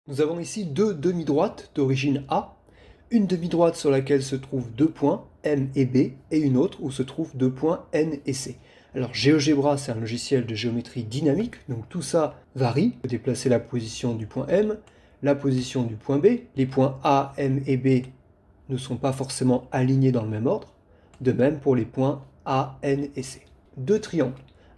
Nous avons ici deux demi-droites d'origine A, une demi-droite sur laquelle se trouvent deux points, M et B, et une autre où se trouvent deux points, N et C. Alors GeoGebra, c'est un logiciel de géométrie dynamique, donc tout ça varie. On peut déplacer la position du point M, la position du point B. Les points A, M et B ne sont pas forcément alignés dans le même ordre. De même pour les points A, N et C. Deux triangles.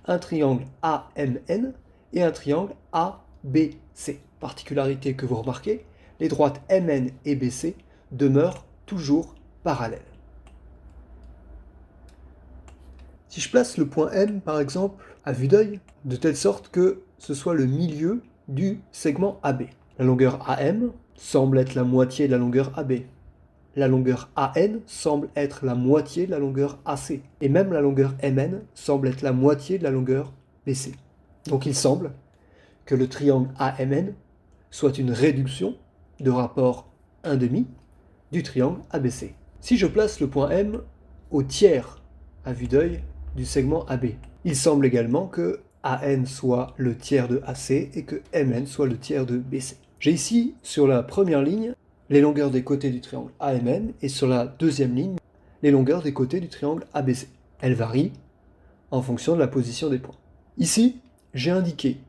Un triangle AMN et un triangle ABC. Particularité que vous remarquez, les droites MN et BC demeurent toujours parallèles. Si je place le point M, par exemple, à vue d'œil, de telle sorte que ce soit le milieu du segment AB. La longueur AM semble être la moitié de la longueur AB. La longueur AN semble être la moitié de la longueur AC. Et même la longueur MN semble être la moitié de la longueur BC. Donc il semble que le triangle AMN soit une réduction de rapport 1/2 du triangle ABC. Si je place le point M au tiers à vue d'œil du segment AB, il semble également que AN soit le tiers de AC et que MN soit le tiers de BC. J'ai ici, sur la première ligne, les longueurs des côtés du triangle AMN et sur la deuxième ligne, les longueurs des côtés du triangle ABC. Elles varient en fonction de la position des points. Ici, j'ai indiqué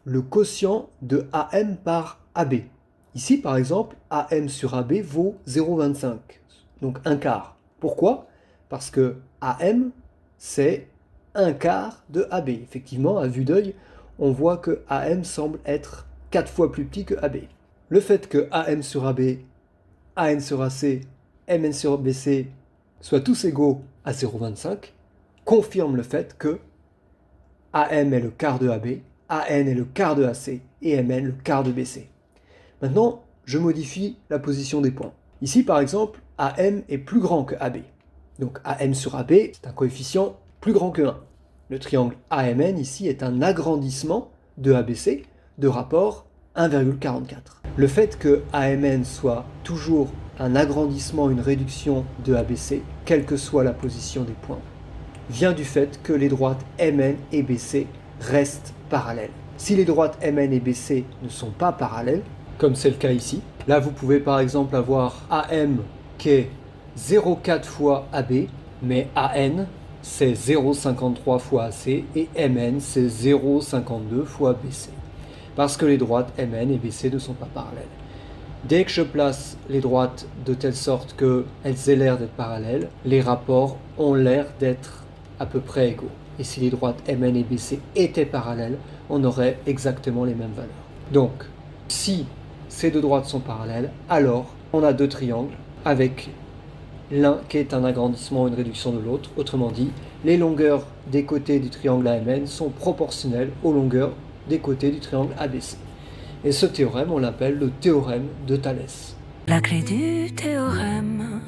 le quotient de AM par AB. Ici, par exemple, AM sur AB vaut 0,25, donc un quart. Pourquoi? Parce que AM, c'est un quart de AB. Effectivement, à vue d'œil, on voit que AM semble être 4 fois plus petit que AB. Le fait que AM sur AB, AN sur AC, MN sur BC soient tous égaux à 0,25 confirme le fait que AM est le quart de AB, AN est le quart de AC et MN le quart de BC. Maintenant, je modifie la position des points. Ici, par exemple, AM est plus grand que AB. Donc AM sur AB, c'est un coefficient plus grand que 1. Le triangle AMN ici est un agrandissement de ABC de rapport 1,44. Le fait que AMN soit toujours un agrandissement, une réduction de ABC, quelle que soit la position des points, vient du fait que les droites MN et BC restent parallèles. Si les droites MN et BC ne sont pas parallèles, comme c'est le cas ici, là vous pouvez par exemple avoir AM qui est 0,4 fois AB, mais AN c'est 0,53 fois AC et MN c'est 0,52 fois BC. Parce que les droites MN et BC ne sont pas parallèles. Dès que je place les droites de telle sorte qu'elles aient l'air d'être parallèles, les rapports ont l'air d'être à peu près égaux. Et si les droites MN et BC étaient parallèles, on aurait exactement les mêmes valeurs. Donc, si ces deux droites sont parallèles, alors on a deux triangles avec l'un qui est un agrandissement ou une réduction de l'autre. Autrement dit, les longueurs des côtés du triangle AMN sont proportionnelles aux longueurs des côtés du triangle ABC. Et ce théorème, on l'appelle le théorème de Thalès. La clé du théorème.